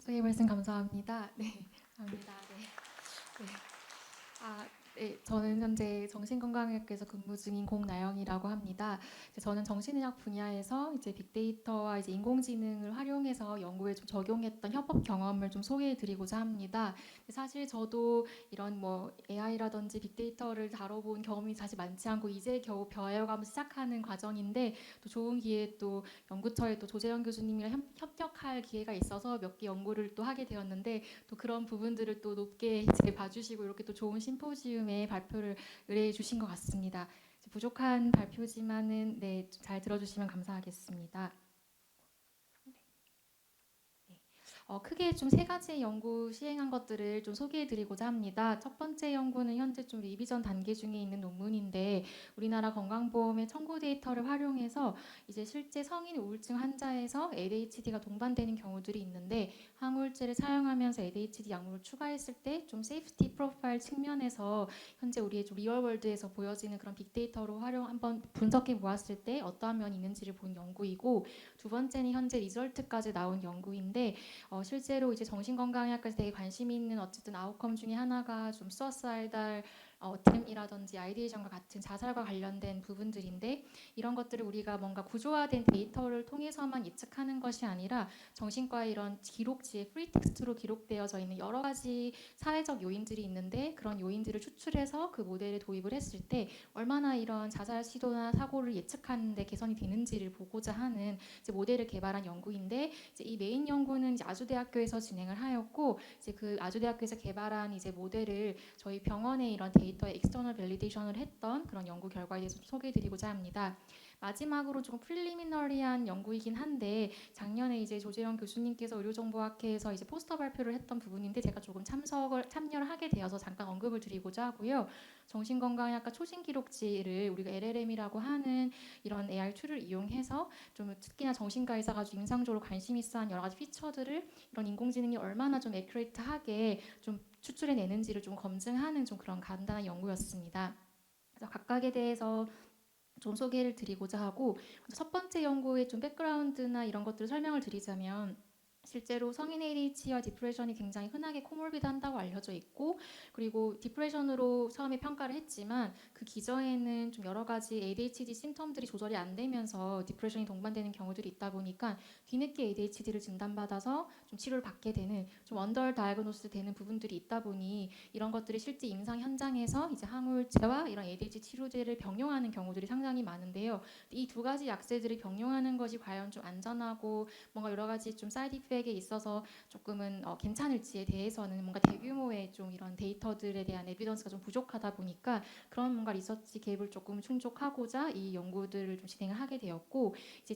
소개 말씀 감사합니다. 네, 감사합니다. 네. 네. 네, 저는 현재 정신건강의학과에서 근무 중인 공나영이라고 합니다. 저는 정신의학 분야에서 이제 빅데이터와 이제 인공지능을 활용해서 연구에 좀 적용했던 협업 경험을 좀 소개해드리고자 합니다. 사실 저도 이런 뭐 AI라든지 빅데이터를 다뤄본 경험이 사실 많지 않고 이제 겨우 배워가면서 시작하는 과정인데 또 좋은 기회에 또 연구처에 또 조재현 교수님이랑 협력할 기회가 있어서 몇 개 연구를 또 하게 되었는데 또 그런 부분들을 또 높게 이제 봐주시고 이렇게 또 좋은 심포지움에 발표를 의뢰해 주신 것 같습니다. 부족한 발표지만은 네, 잘 들어주시면 감사하겠습니다. 크게 좀 세 가지 연구 시행한 것들을 좀 소개해드리고자 합니다. 첫 번째 연구는 현재 좀 리비전 단계 중에 있는 논문인데 우리나라 건강보험의 청구 데이터를 활용해서 이제 실제 성인 우울증 환자에서 ADHD가 동반되는 경우들이 있는데 항우울제를 사용하면서 ADHD 약물을 추가했을 때 좀 세이프티 프로파일 측면에서 현재 우리의 좀 리얼월드에서 보여지는 그런 빅데이터로 한번 분석해 보았을 때 어떠한 면이 있는지를 본 연구이고 두 번째는 현재 리절트까지 나온 연구인데 실제로 이제 정신건강의학까지 되게 관심이 있는 어쨌든 아웃컴 중에 하나가 좀 수어사이달 어템이라든지 아이디에이션과 같은 자살과 관련된 부분들인데 이런 것들을 우리가 뭔가 구조화된 데이터를 통해서만 예측하는 것이 아니라 정신과의 이런 기록지에 프리텍스트로 기록되어져 있는 여러 가지 사회적 요인들이 있는데 그런 요인들을 추출해서 그 모델에 도입을 했을 때 얼마나 이런 자살 시도나 사고를 예측하는 데 개선이 되는지를 보고자 하는 이제 모델을 개발한 연구인데 이제 이 메인 연구는 이제 아주대학교에서 진행을 하였고 이제 그 아주대학교에서 개발한 이제 모델을 저희 병원의 이런 데이터에 익스터널 밸리데이션을 했던 그런 연구 결과에 대해서 소개해드리고자 합니다. 마지막으로 조금 프릴리미너리한 연구이긴 한데 작년에 이제 조재영 교수님께서 의료정보학회에서 이제 포스터 발표를 했던 부분인데 제가 조금 참여를 하게 되어서 잠깐 언급을 드리고자 하고요. 정신건강의학과 초신 기록지를 우리가 LLM이라고 하는 이런 AI 툴을 이용해서 좀 특히나 정신과 의사가 좀 임상적으로 관심 있어한 여러 가지 피처들을 이런 인공지능이 얼마나 좀 애큐레이트하게 좀 추출해내는지를 좀 검증하는 좀 그런 간단한 연구였습니다. 그래서 각각에 대해서 좀 소개를 드리고자 하고 첫 번째 연구의 좀 백그라운드나 이런 것들을 설명을 드리자면 실제로 성인 ADHD와 디프레션이 굉장히 흔하게 코몰비드한다고 알려져 있고 그리고 디프레션으로 처음에 평가를 했지만 그 기저에는 좀 여러 가지 ADHD 심텀들이 조절이 안 되면서 디프레션이 동반되는 경우들이 있다 보니까 뒤늦게 ADHD를 진단받아서 좀 치료를 받게 되는 좀 언더 다이아그노스 되는 부분들이 있다 보니 이런 것들이 실제 임상 현장에서 이제 항우울제와 이런 ADHD 치료제를 병용하는 경우들이 상당히 많은데요. 이 두 가지 약제들을 병용하는 것이 과연 좀 안전하고 뭔가 여러 가지 좀 사이드 이펙에 있어서 조금은 괜찮을지에 대해서는 뭔가 대규모의 좀 이런 데이터들에 대한 에비던스가 좀 부족하다 보니까 그런 뭔가 리서치 갭을 조금 충족하고자 이 연구들을 좀 진행을 하게 되었고 이제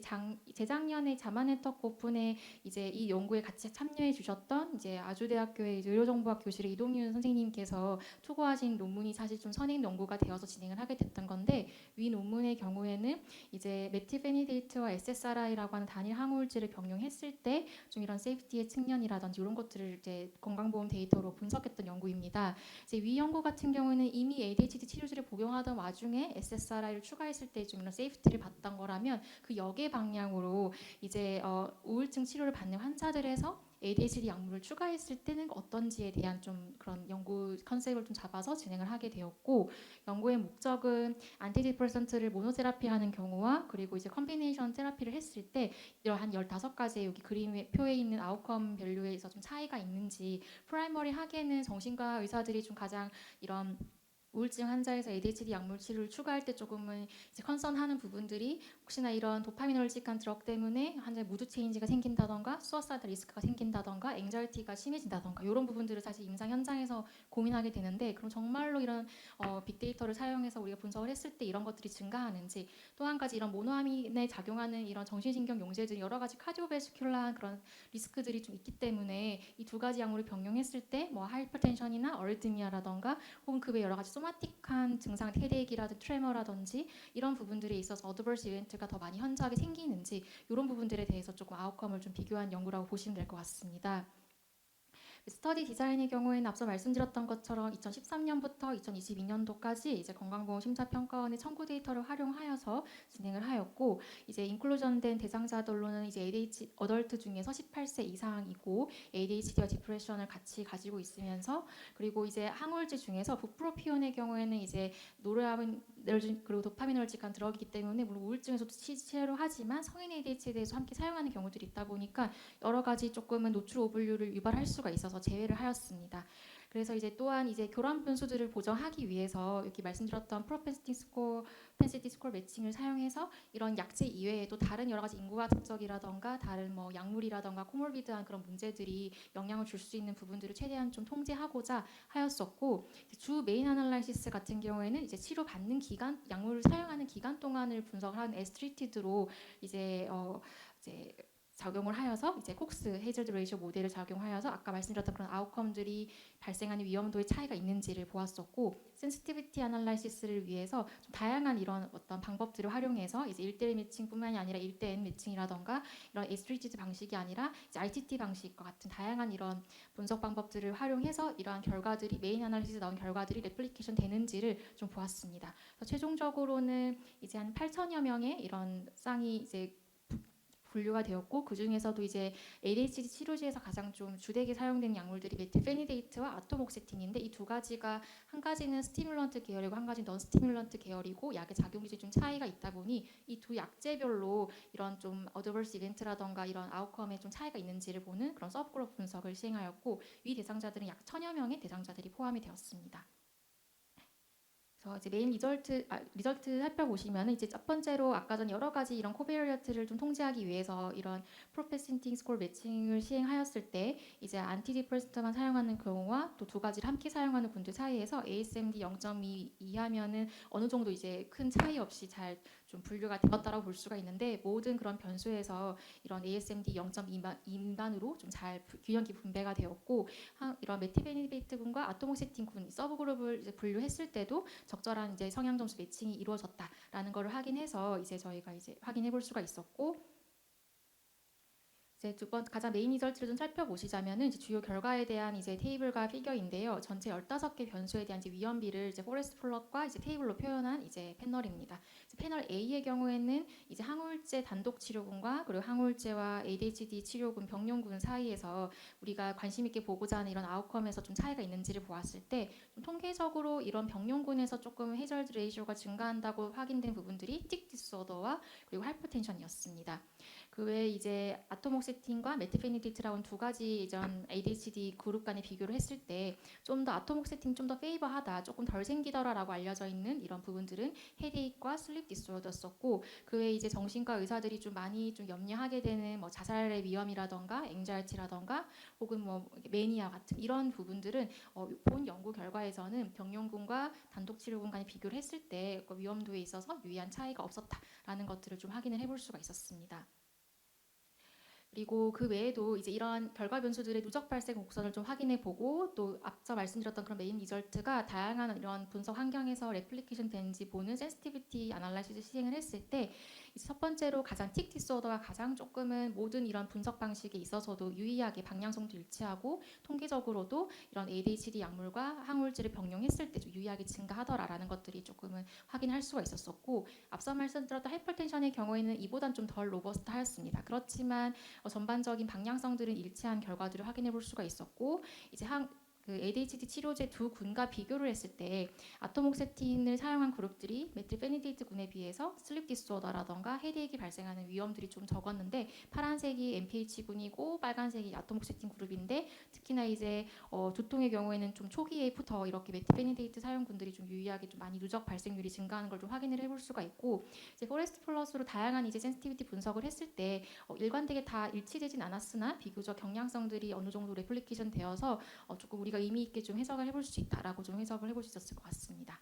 재작년에 자만네트워크 오픈에 이제 이 연구에 같이 참여해 주셨던 이제 아주대학교의 의료정보학 교실의 이동윤 선생님께서 투고하신 논문이 사실 좀 선행 연구가 되어서 진행을 하게 됐던 건데 위 논문의 경우에는 이제 메틸페니데이트와 SSRI라고 하는 단일 항우울제를 병용했을 때 좀 이런 세이프티의 측면이라든지 이런 것들을 이제 건강보험 데이터로 분석했던 연구입니다. 이제 위 연구 같은 경우는 이미 ADHD 치료제를 복용하던 와중에 SSRI를 추가했을 때 좀 이런 세이프티를 봤던 거라면 그 역의 방향으로 이제 우울증 치료를 받는 환자들에서 ADHD 약물을 추가했을 때는 어떤지에 대한 좀 그런 연구 컨셉을 좀 잡아서 진행을 하게 되었고 연구의 목적은 안티디프레선트를 모노테라피하는 경우와 그리고 이제 컴비네이션 테라피를 했을 때 한 15가지의 여기 그림의 표에 있는 아웃컴 밸류에서 좀 차이가 있는지 프라이머리 하게는 정신과 의사들이 좀 가장 이런 우울증 환자에서 ADHD 약물 치료를 추가할 때 조금은 이제 컨선하는 부분들이 혹시나 이런 도파미너지컬 드럭 때문에 환자의 무드 체인지가 생긴다던가 수어사이드 리스크가 생긴다던가 앵자이티가 심해진다던가 이런 부분들을 사실 임상 현장에서 고민하게 되는데 그럼 정말로 이런 빅데이터를 사용해서 우리가 분석을 했을 때 이런 것들이 증가하는지 또 한 가지 이런 모노아민에 작용하는 이런 정신신경 용제들이 여러 가지 카디오베스큘러한 그런 리스크들이 좀 있기 때문에 이 두 가지 약물을 병용했을 때 뭐 하이퍼텐션이나 어리드미아라던가 혹은 그 외 여러 가지 소마틱한 증상, 헤데익이라든지 트레머라든지 이런 부분들에 있어서 어드버스 이벤트가 더 많이 현저하게 생기는지 이런 부분들에 대해서 조금 아웃컴을 좀 비교한 연구라고 보시면 될 것 같습니다. 스터디 디자인의 경우에는 앞서 말씀드렸던 것처럼 2013년부터 2022년도까지 이제 건강보험 심사평가원의 청구 데이터를 활용하여서 진행을 하였고, 이제 인클루전된 대상자들로는 이제 ADHD 어덜트 중에서 18세 이상이고 ADHD와 디프레션을 같이 가지고 있으면서, 그리고 이제 항우울제 중에서 부프로피온의 경우에는 이제 노르아미너진 그리고 도파미너지간 드럭이기 때문에 물론 우울증에서도 치료를 하지만 성인 ADHD에서 함께 사용하는 경우들이 있다 보니까 여러 가지 조금은 노출 오분류를 유발할 수가 있어서 제외를 하였습니다. 그래서 이제 또한 이제 교란 분수들을 보정하기 위해서 여기 말씀드렸던 프로펜시티 스코어 매칭을 사용해서 이런 약제 이외에도 다른 여러 가지 인구와 특적이라던가 다른 뭐 약물이라던가 코몰비드한 그런 문제들이 영향을 줄 수 있는 부분들을 최대한 좀 통제하고자 하였었고, 주 메인 아날라이시스 같은 경우에는 이제 치료 받는 기간, 약물을 사용하는 기간 동안을 분석을 하는 에스트리티드로 이제 적용을 하여서 이제 콕스 헤이즐드 레이쇼 모델을 적용하여서 아까 말씀드렸던 그런 아웃컴들이 발생하는 위험도의 차이가 있는지를 보았었고, 센시티비티 아날라이시스를 위해서 좀 다양한 이런 어떤 방법들을 활용해서 이제 1대1 매칭뿐만이 아니라 1대 N 매칭이라던가 이런 에스트리티드 방식이 아니라 이제 ITT 방식과 같은 다양한 이런 분석 방법들을 활용해서 이러한 결과들이 메인 아날리시스 나온 결과들이 레플리케이션 되는지를 좀 보았습니다. 그래서 최종적으로는 이제 한 8천여 명의 이런 쌍이 이제 분류가 되었고, 그 중에서도 이제 ADHD 치료제에서 가장 좀 주되게 사용되는 약물들이 메틸페니데이트와 아토목세틴인데, 이 두 가지가 한 가지는 스티뮬런트 계열이고 한 가지는 넌 스티뮬런트 계열이고 약의 작용률이 좀 차이가 있다 보니 이 두 약제별로 이런 좀 어드버스 이벤트라던가 이런 아웃컴에 좀 차이가 있는지를 보는 그런 서브그룹 분석을 시행하였고, 위 대상자들은 약 1000여 명의 대상자들이 포함이 되었습니다. 그래서 이제 메인 리절트 살펴보시면 이제 첫 번째로 아까 전 여러 가지 이런 코베리어트를 좀 통제하기 위해서 이런 프로페신팅 스코어 매칭을 시행하였을 때 이제 안티디프레스트만 사용하는 경우와 또 두 가지를 함께 사용하는 분들 사이에서 ASMD 0.2 이하면은 어느 정도 이제 큰 차이 없이 잘 좀 분류가 되었다라고 볼 수가 있는데, 모든 그런 변수에서 이런 ASMD 0.2 미만으로 좀 잘 균형이 분배가 되었고, 이런 메티베니베이트 군과 아토모세틴 군 서브그룹을 이제 분류했을 때도 적절한 이제 성향 점수 매칭이 이루어졌다라는 것을 확인해서 이제 저희가 이제 확인해 볼 수가 있었고, 이제 두 번 가장 메인 리절트를 좀 살펴보시자면은 이제 주요 결과에 대한 이제 테이블과 피겨인데요. 전체 15개 변수에 대한 이제 위험비를 이제 포레스트 플롯과 이제 테이블로 표현한 이제 패널입니다. 이제 패널 A의 경우에는 이제 항우울제 단독 치료군과 그리고 항우울제와 ADHD 치료군 병용군 사이에서 우리가 관심 있게 보고자 하는 이런 아웃컴에서 좀 차이가 있는지를 보았을 때, 좀 통계적으로 이런 병용군에서 조금 해저드 레이쇼가 증가한다고 확인된 부분들이 틱 디스오더와 그리고 하이퍼텐션이었습니다. 그 외에 이제 아토목세틴과 메티페니데이트라는 두 가지 이전 ADHD 그룹 간의 비교를 했을 때 좀 더 아토목세틴 좀 더 페이버하다, 조금 덜 생기더라라고 알려져 있는 이런 부분들은 헤데이크와 슬립 디스오더였었고, 그 외에 이제 정신과 의사들이 좀 많이 좀 염려하게 되는 뭐 자살의 위험이라던가 앵자이티라던가 혹은 뭐 매니아 같은 이런 부분들은 본 연구 결과에서는 병용군과 단독 치료군 간의 비교를 했을 때 위험도에 있어서 유의한 차이가 없었다라는 것들을 좀 확인을 해볼 수가 있었습니다. 그리고 그 외에도 이제 이러한 결과 변수들의 누적 발생 곡선을 좀 확인해 보고, 또 앞서 말씀드렸던 그런 메인 리절트가 다양한 이런 분석 환경에서 레플리케이션 되는지 보는 센시티비티 아날라이시스 시행을 했을 때, 이제 첫 번째로 가장 틱 디스오더가 가장 조금은 모든 이런 분석 방식에 있어서도 유의하게 방향성도 일치하고 통계적으로도 이런 ADHD 약물과 항우울제를 병용했을 때 좀 유의하게 증가하더라라는 것들이 조금은 확인할 수가 있었었고, 앞서 말씀드렸던 하이퍼텐션의 경우에는 이보단 좀 덜 로버스트하였습니다. 그렇지만 전반적인 방향성들은 일치한 결과들을 확인해 볼 수가 있었고, 이제 그 ADHD 치료제 두 군과 비교를 했을 때 아토목세틴을 사용한 그룹들이 메틸페니데이트 군에 비해서 슬립 디스오더라던가 헤드액이 발생하는 위험들이 좀 적었는데, 파란색이 MPH 군이고 빨간색이 아토목세틴 그룹인데, 특히나 이제 두통의 경우에는 좀 초기에부터 이렇게 메틸페니데이트 사용군들이 좀 유의하게 좀 많이 누적 발생률이 증가하는 걸 좀 확인을 해볼 수가 있고, 이제 포레스트 플러스로 다양한 이제 센시티비티 분석을 했을 때 일관되게 다 일치되진 않았으나 비교적 경향성들이 어느 정도 레플리케이션 되어서 조금 우리가 의미 있게 좀 해석을 해볼 수 있다라고 좀 해석을 해볼 수 있었을 것 같습니다.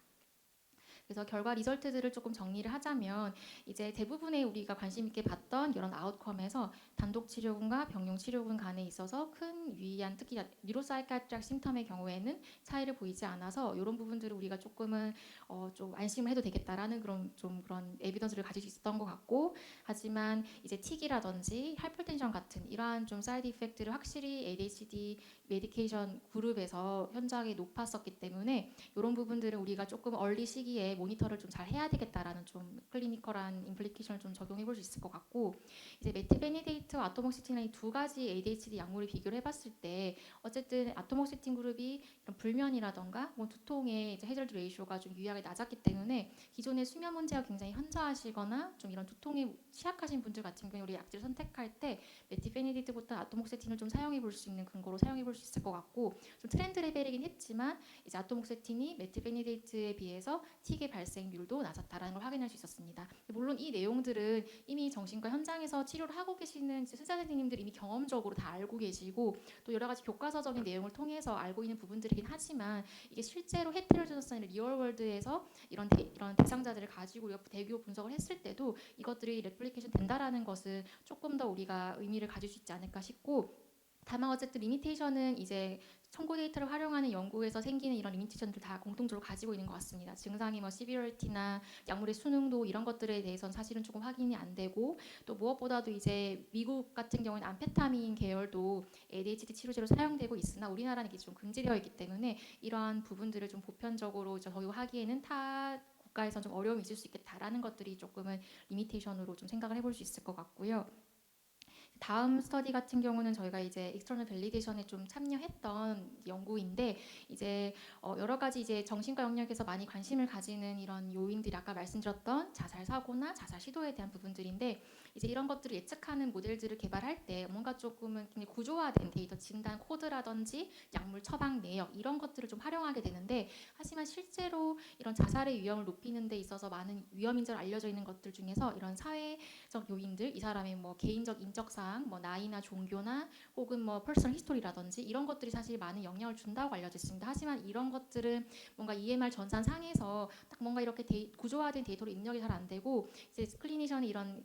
그래서 결과 리절트들을 조금 정리를 하자면 이제 대부분의 우리가 관심 있게 봤던 이런 아웃컴에서 단독 치료군과 병용 치료군 간에 있어서 큰 유의한 특히 뉴로사이키아트릭 심텀의 경우에는 차이를 보이지 않아서 이런 부분들을 우리가 조금은 좀 안심을 해도 되겠다라는 그런 에비던스를 가질 수 있었던 것 같고 하지만 이제 틱이라든지 하이퍼텐션 같은 이러한 좀 사이드 이펙트를 확실히 ADHD 메디케이션 그룹에서 현저하게 높았었기 때문에 이런 부분들은 우리가 조금 얼리 시기에 모니터를 좀 잘 해야 되겠다라는 좀 클리니컬한 임플리케이션을 좀 적용해 볼 수 있을 것 같고 이제 메틸베니데이트와 아토목시틴이라는 두 가지 ADHD 약물을 비교를 해봤을 때 어쨌든 아토목시틴 그룹이 이런 불면이라던가 뭐 두통의 이제 해저드 레이쇼가 좀 유의하게 낮았기 때문에 기존의 수면 문제가 굉장히 현저하시거나 좀 이런 두통에 취약하신 분들 같은 경우에 우리 약제를 선택할 때 메틸베니데이트보다 아토목시틴을 좀 사용해 볼 수 있는 근거로 사용해 볼 수 있을 것 같고 좀 트렌드 레벨이긴 했지만 이제 아토목세틴이 메틸베니데이트에 비해서 틱의 발생률도 낮았다라는 걸 확인할 수 있었습니다. 물론 이 내용들은 이미 정신과 현장에서 치료를 하고 계시는 의사 선생님들이 이미 경험적으로 다 알고 계시고 또 여러 가지 교과서적인 내용을 통해서 알고 있는 부분들이긴 하지만 이게 실제로 헤테로지너스 리얼월드에서 이런 대상자들을 가지고 우리가 대규모 분석을 했을 때도 이것들이 레플리케이션 된다라는 것은 조금 더 우리가 의미를 가질 수 있지 않을까 싶고 다만 어쨌든 리미테이션은 이제 청구 데이터를 활용하는 연구에서 생기는 이런 리미테이션들 다 공통적으로 가지고 있는 것 같습니다. 증상이 뭐 시비얼티나 약물의 수능도 이런 것들에 대해서는 사실은 조금 확인이 안 되고 또 무엇보다도 이제 미국 같은 경우는 암페타민 계열도 ADHD 치료제로 사용되고 있으나 우리나라는 이게 좀 금지되어 있기 때문에 이러한 부분들을 좀 보편적으로 저희가 하기에는 타 국가에선 좀 어려움이 있을 수 있겠다라는 것들이 조금은 리미테이션으로 좀 생각을 해볼 수 있을 것 같고요. 다음 스터디 같은 경우는 저희가 이제 익스터널 밸리데이션에 좀 참여했던 연구인데 이제 여러 가지 이제 정신과 영역에서 많이 관심을 가지는 이런 요인들이 아까 말씀드렸던 자살 사고나 자살 시도에 대한 부분들인데 이제 이런 것들을 예측하는 모델들을 개발할 때 뭔가 조금은 굉장히 구조화된 데이터 진단 코드라든지 약물 처방 내역 이런 것들을 좀 활용하게 되는데 하지만 실제로 이런 자살의 위험을 높이는 데 있어서 많은 위험 인자로 알려져 있는 것들 중에서 이런 사회적 요인들 이 사람의 뭐 개인적 인적 사항 뭐 나이나 종교나 혹은 뭐 퍼스널 히스토리라든지 이런 것들이 사실 많은 영향을 준다고 알려져 있습니다. 하지만 이런 것들은 뭔가 EMR 전산상에서 딱 뭔가 이렇게 구조화된 데이터로 입력이 잘 안 되고 이제 클리니션이 이런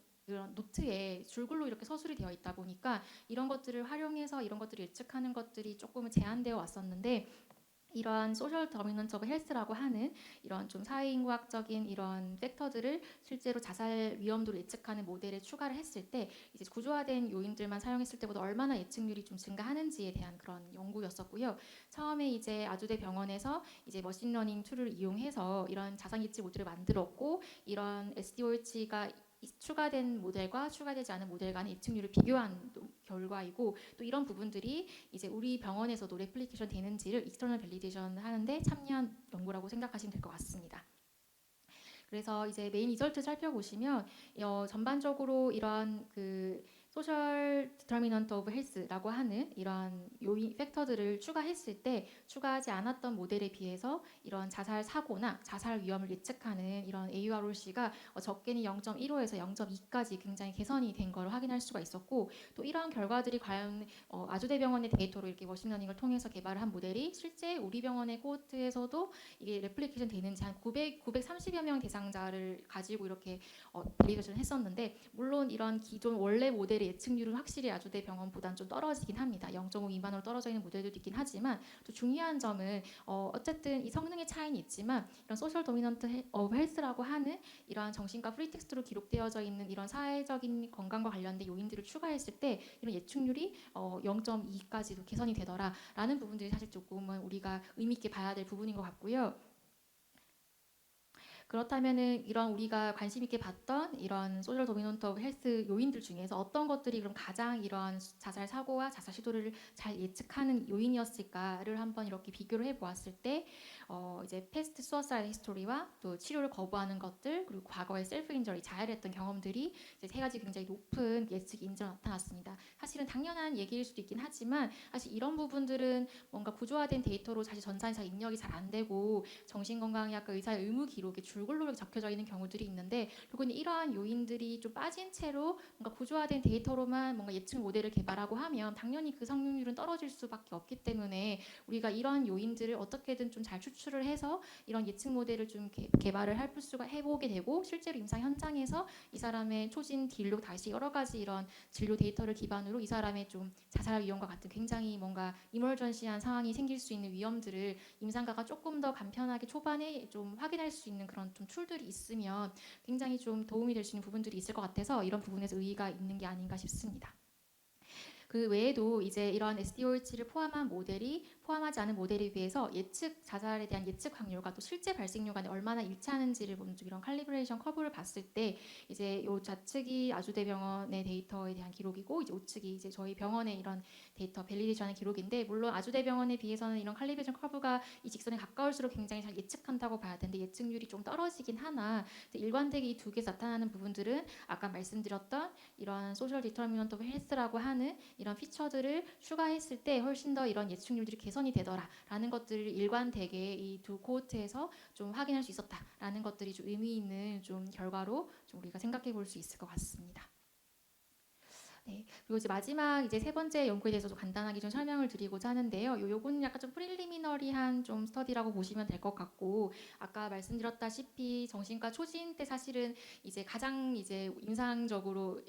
노트에 줄글로 이렇게 서술이 되어 있다 보니까 이런 것들을 활용해서 이런 것들을 예측하는 것들이 조금은 제한되어 왔었는데 이러한 소셜 더미넌트 오브 헬스라고 하는 이런 좀 사회인과학적인 이런 팩터들을 실제로 자살 위험도를 예측하는 모델에 추가를 했을 때 이제 구조화된 요인들만 사용했을 때보다 얼마나 예측률이 좀 증가하는지에 대한 그런 연구였었고요. 처음에 이제 아주대 병원에서 이제 머신러닝 툴을 이용해서 이런 자산 예측 모델을 만들었고 이런 SDOH가 추가된 모델과 추가되지 않은 모델 간의 예측률을 비교한 결과이고 또 이런 부분들이 이제 우리 병원에서도 레플리케이션 되는지를 익스터널 밸리데이션 하는데 참여한 연구라고 생각하시면 될 것 같습니다. 그래서 이제 메인 리절트 살펴보시면 전반적으로 이런 그 소셜 디터미넌트 오브 헬스라고 하는 이런 요인 팩터들을 추가했을 때 추가하지 않았던 모델에 비해서 이런 자살 사고나 자살 위험을 예측하는 이런 AUROC가 적게는 0.15에서 0.2까지 굉장히 개선이 된 걸 확인할 수가 있었고 또 이러한 결과들이 과연 아주대병원의 데이터로 이렇게 머신러닝을 통해서 개발을 한 모델이 실제 우리 병원의 코호트에서도 이게 레플리케이션 되는지 한 930여 명 대상자를 가지고 이렇게 밸리데이션을 했었는데 물론 이런 기존 원래 모델의 예측률은 확실히 아주대 병원보다는 좀 떨어지긴 합니다. 0.5 미만으로 떨어져 있는 모델도 있긴 하지만 또 중요한 점은 어쨌든 이 성능의 차이는 있지만 이런 소셜 도미넌트 오브 헬스라고 하는 이러한 정신과 프리텍스트로 기록되어져 있는 이런 사회적인 건강과 관련된 요인들을 추가했을 때 이런 예측률이 0.2까지도 개선이 되더라라는 부분들이 사실 조금은 우리가 의미 있게 봐야 될 부분인 것 같고요. 그렇다면은 이런 우리가 관심 있게 봤던 이런 소셜 도미넌트 오브 헬스 요인들 중에서 어떤 것들이 그럼 가장 이런 자살 사고와 자살 시도를 잘 예측하는 요인이었을까를 한번 이렇게 비교를 해보았을 때 이제 패스트 수어사이드 히스토리와 또 치료를 거부하는 것들 그리고 과거의 셀프 인저리 자살했던 경험들이 이제 세 가지 굉장히 높은 예측 인지로 나타났습니다. 사실은 당연한 얘기일 수도 있긴 하지만 사실 이런 부분들은 뭔가 구조화된 데이터로 사실 전산에서 입력이 잘 안 되고 정신건강의학과 의사의 의무 기록에 줄글로 적혀져 있는 경우들이 있는데 결국은 이러한 요인들이 좀 빠진 채로 뭔가 구조화된 데이터로만 뭔가 예측 모델을 개발하고 하면 당연히 그 성능률은 떨어질 수밖에 없기 때문에 우리가 이런 요인들을 어떻게든 좀 잘 추출을 해서 이런 예측 모델을 좀 개발을 수가 해보게 되고 실제로 임상 현장에서 이 사람의 초진 진료 다시 여러 가지 이런 진료 데이터를 기반으로 이 사람의 좀 자살 위험과 같은 굉장히 뭔가 이멀전시한 상황이 생길 수 있는 위험들을 임상가가 조금 더 간편하게 초반에 좀 확인할 수 있는 그런 좀 툴들이 있으면 굉장히 좀 도움이 될 수 있는 부분들이 있을 것 같아서 이런 부분에서 의의가 있는 게 아닌가 싶습니다. 그 외에도 이제 이런 SDOH를 포함하지 않은 모델에 비해서 예측 자살에 대한 예측 확률과 또 실제 발생률 간에 얼마나 일치하는지를 보는 이런 칼리브레이션 커브를 봤을 때 이제 요 좌측이 아주대병원의 데이터에 대한 기록이고 이제 우측이 이제 저희 병원의 이런 데이터 밸리데이션의 기록인데 물론 아주대병원에 비해서는 이런 칼리브레이션 커브가 이 직선에 가까울수록 굉장히 잘 예측한다고 봐야 되는데 예측률이 좀 떨어지긴 하나 일관되게 이 두 개에서 나타나는 부분들은 아까 말씀드렸던 이런 소셜 디터미넌트 오브 헬스라고 하는 이런 피처들을 추가했을 때 훨씬 더 이런 예측률들이 개선이 되더라라는 것들을 일관되게 이 두 코호트에서 좀 확인할 수 있었다라는 것들이 좀 의미 있는 좀 결과로 좀 우리가 생각해 볼 수 있을 것 같습니다. 네, 그리고 이제 마지막 이제 세 번째 연구에 대해서 좀 간단하게 좀 설명을 드리고자 하는데요. 요거는 약간 좀 프릴리미너리한 좀 스터디라고 보시면 될 것 같고 아까 말씀드렸다시피 정신과 초진 때 사실은 이제 가장 이제 임상적으로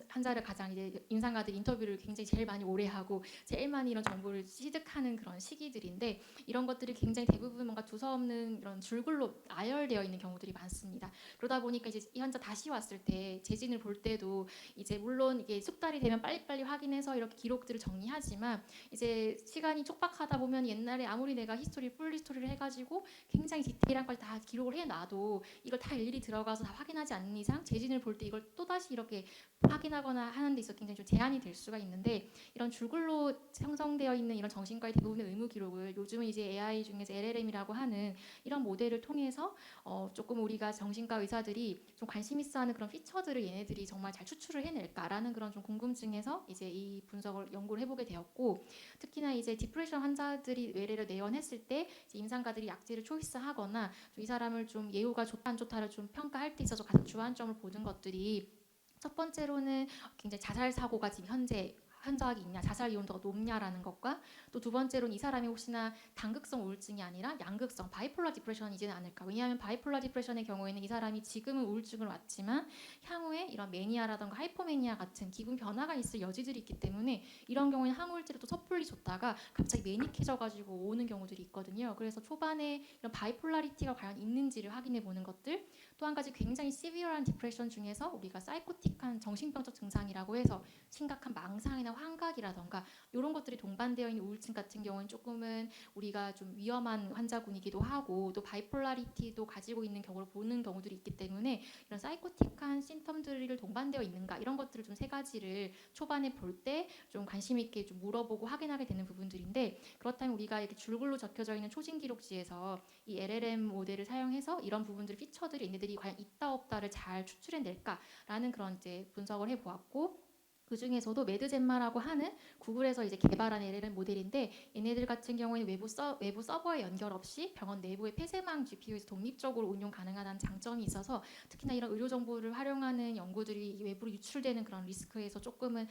환자를 가장 이제 임상가들 인터뷰를 굉장히 제일 많이 오래 하고 제일 많이 이런 정보를 취득하는 그런 시기들인데 이런 것들이 굉장히 대부분 뭔가 두서없는 이런 줄글로 나열되어 있는 경우들이 많습니다. 그러다 보니까 이제 이 환자 다시 왔을 때 재진을 볼 때도 이제 물론 이게 숙달이 되면 빨리빨리 확인해서 이렇게 기록들을 정리하지만 이제 시간이 촉박하다 보면 옛날에 아무리 내가 풀 히스토리를 해가지고 굉장히 디테일한 걸 다 기록을 해놔도 이걸 다 일일이 들어가서 다 확인하지 않는 이상 재진을 볼 때 이걸 또다시 이렇게 확인하거나 하는 데 있어 굉장히 좀 제한이 될 수가 있는데 이런 줄글로 형성되어 있는 이런 정신과의 대부분의 의무 기록을 요즘은 이제 AI 중에서 LLM이라고 하는 이런 모델을 통해서 조금 우리가 정신과 의사들이 좀 관심 있어하는 그런 피처들을 얘네들이 정말 잘 추출을 해낼까라는 그런 좀 궁금증에서 이제 이 분석을 연구를 해보게 되었고 특히나 이제 디프레션 환자들이 외래를 내원했을 때 임상가들이 약제를 초이스하거나 이 사람을 좀 예후가 좋다 안 좋다를 좀 평가할 때 있어서 가장 주안점을 보는 것들이 첫 번째로는 굉장히 자살 사고가 지금 현재 현저하게 있냐, 자살 이온도가 높냐라는 것과 또 두 번째로는 이 사람이 혹시나 단극성 우울증이 아니라 양극성 바이폴러 디프레션이지는 않을까. 왜냐하면 바이폴러 디프레션의 경우에는 이 사람이 지금은 우울증을 왔지만 향후에 이런 매니아라던가 하이퍼매니아 같은 기분 변화가 있을 여지들이 있기 때문에 이런 경우에는 항우울제를 또 섣불리 줬다가 갑자기 매닉해져가지고 오는 경우들이 있거든요. 그래서 초반에 이런 바이폴라리티가 과연 있는지를 확인해 보는 것들. 또 한 가지 굉장히 시비어한 디프레션 중에서 우리가 사이코틱한 정신병적 증상이라고 해서 심각한 망상이나 환각이라던가 이런 것들이 동반되어 있는 우울증 같은 경우는 조금은 우리가 좀 위험한 환자군이기도 하고 또 바이폴라리티도 가지고 있는 경우를 보는 경우들이 있기 때문에 이런 사이코틱한 심텀들이 동반되어 있는가 이런 것들을 좀 세 가지를 초반에 볼 때 좀 관심 있게 좀 물어보고 확인하게 되는 부분들인데 그렇다면 우리가 이렇게 줄글로 적혀져 있는 초진 기록지에서 이 LLM 모델을 사용해서 이런 부분들 피처들이 얘네들이 과연 있다 없다를 잘 추출해낼까라는 그런 이제 분석을 해보았고 그 중에서도 매드젠마라고 하는 구글에서 이제 개발한 LLM 모델인데 얘네들 같은 경우에는 외부 서버에 연결 없이 병원 내부의 폐쇄망 GPU에서 독립적으로 운용 가능하다는 장점이 있어서 특히나 이런 의료 정보를 활용하는 연구들이 외부로 유출되는 그런 리스크에서 조금은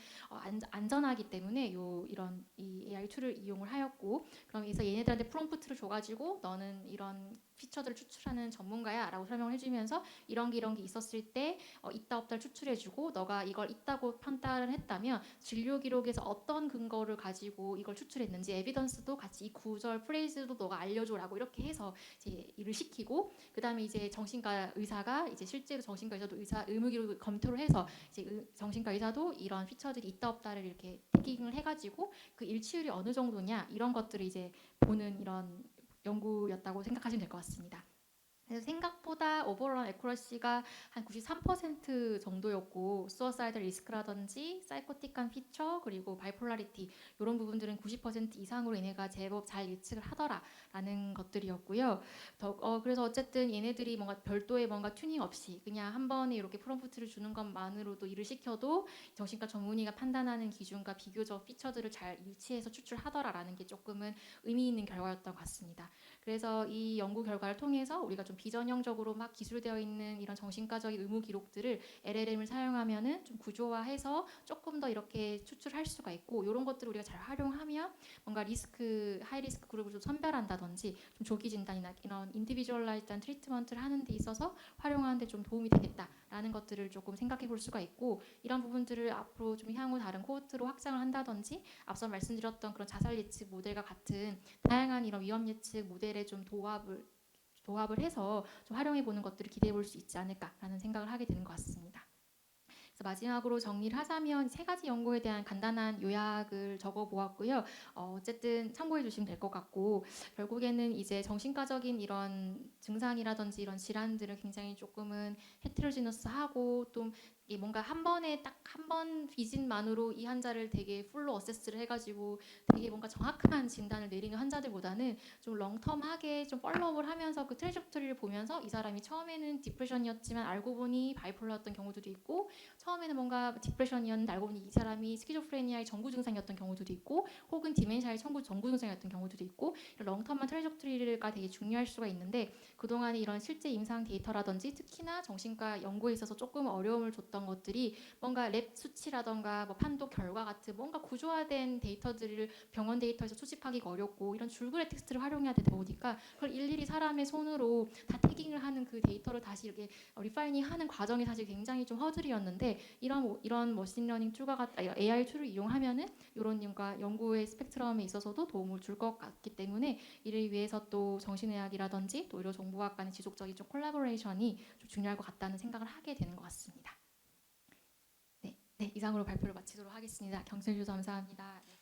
안전하기 때문에 이런 이 AI 툴을 이용을 하였고 그래서 얘네들한테 프롬프트를 줘가지고 너는 이런 피처들을 추출하는 전문가야라고 설명을 해주면서 이런 게 있었을 때 있다 없다를 추출해주고 너가 이걸 있다고 판단을 했다면 진료 기록에서 어떤 근거를 가지고 이걸 추출했는지 에비던스도 같이 이 구절 프레이즈도 너가 알려줘라고 이렇게 해서 이제 일을 시키고 그 다음에 이제 정신과 의사가 이제 실제로 정신과 의사도 의무 기록을 검토를 해서 이제 정신과 의사도 이런 피처들이 있다 없다를 이렇게 태깅을 해가지고 그 일치율이 어느 정도냐 이런 것들을 이제 보는 이런 연구였다고 생각하시면 될 것 같습니다. 그래서 생각보다 오버롤 에쿠러시가 한 93% 정도였고 수어사이드 리스크라든지 사이코틱한 피처 그리고 바이폴라리티 이런 부분들은 90% 이상으로 얘네가 제법 잘 예측을 하더라라는 것들이었고요. 그래서 어쨌든 얘네들이 뭔가 별도의 뭔가 튜닝 없이 그냥 한 번에 이렇게 프롬프트를 주는 것만으로도 일을 시켜도 정신과 전문의가 판단하는 기준과 비교적 피처들을 잘 일치해서 추출하더라라는 게 조금은 의미 있는 결과였던 것 같습니다. 그래서 이 연구 결과를 통해서 우리가 좀 비전형적으로 막 기술되어 있는 이런 정신과적인 의무 기록들을 LLM을 사용하면은 좀 구조화해서 조금 더 이렇게 추출할 수가 있고 이런 것들을 우리가 잘 활용하면 뭔가 하이 리스크 그룹을 좀 선별한다든지 좀 조기 진단이나 이런 인디비주얼라이즈한 트리트먼트를 하는 데 있어서 활용하는 데 좀 도움이 되겠다라는 것들을 조금 생각해 볼 수가 있고 이런 부분들을 앞으로 좀 향후 다른 코호트로 확장을 한다든지 앞서 말씀드렸던 그런 자살 예측 모델과 같은 다양한 이런 위험 예측 모델에 좀 도합을 해서 좀 활용해 보는 것들을 기대해 볼 수 있지 않을까라는 생각을 하게 되는 것 같습니다. 그래서 마지막으로 정리를 하자면 세 가지 연구에 대한 간단한 요약을 적어 보았고요. 어쨌든 참고해 주시면 될 것 같고 결국에는 이제 정신과적인 이런 증상이라든지 이런 질환들은 굉장히 조금은 헤테로지너스하고 또 뭔가 한 번에 딱 한 번 비진만으로 이 환자를 되게 풀로 어세스를 해가지고 되게 뭔가 정확한 진단을 내리는 환자들보다는 좀 롱텀하게 좀 팔로우를 하면서 그 트래젝토리를 보면서 이 사람이 처음에는 디프레션이었지만 알고 보니 바이폴러였던 경우들이 있고 처음에는 뭔가 디프레션이었는데 알고 보니 이 사람이 스키조프레니아의 전구 증상이었던 경우들이 있고 혹은 디멘샤의 전구 증상이었던 경우들이 있고 이런 롱텀한 트래젝토리가 되게 중요할 수가 있는데 그동안에 이런 실제 임상 데이터라든지 특히나 정신과 연구에 있어서 조금 어려움을 줬던 것들이 뭔가 랩 수치라던가 뭐 판독 결과 같은 뭔가 구조화된 데이터들을 병원 데이터에서 수집하기가 어렵고 이런 줄거리 텍스트를 활용해야 되다 보니까 그걸 일일이 사람의 손으로 다 태깅을 하는 그 데이터를 다시 이렇게 리파이닝하는 과정이 사실 굉장히 좀 허들이었는데 이런 머신러닝 툴과 AI 툴을 이용하면은 이런 연구의 스펙트럼에 있어서도 도움을 줄 것 같기 때문에 이를 위해서 또 정신의학이라든지 또 의료정보학 간의 지속적인 좀 콜라보레이션이 좀 중요할 것 같다는 생각을 하게 되는 것 같습니다. 네, 이상으로 발표를 마치도록 하겠습니다. 경청해 주셔서 감사합니다. 네.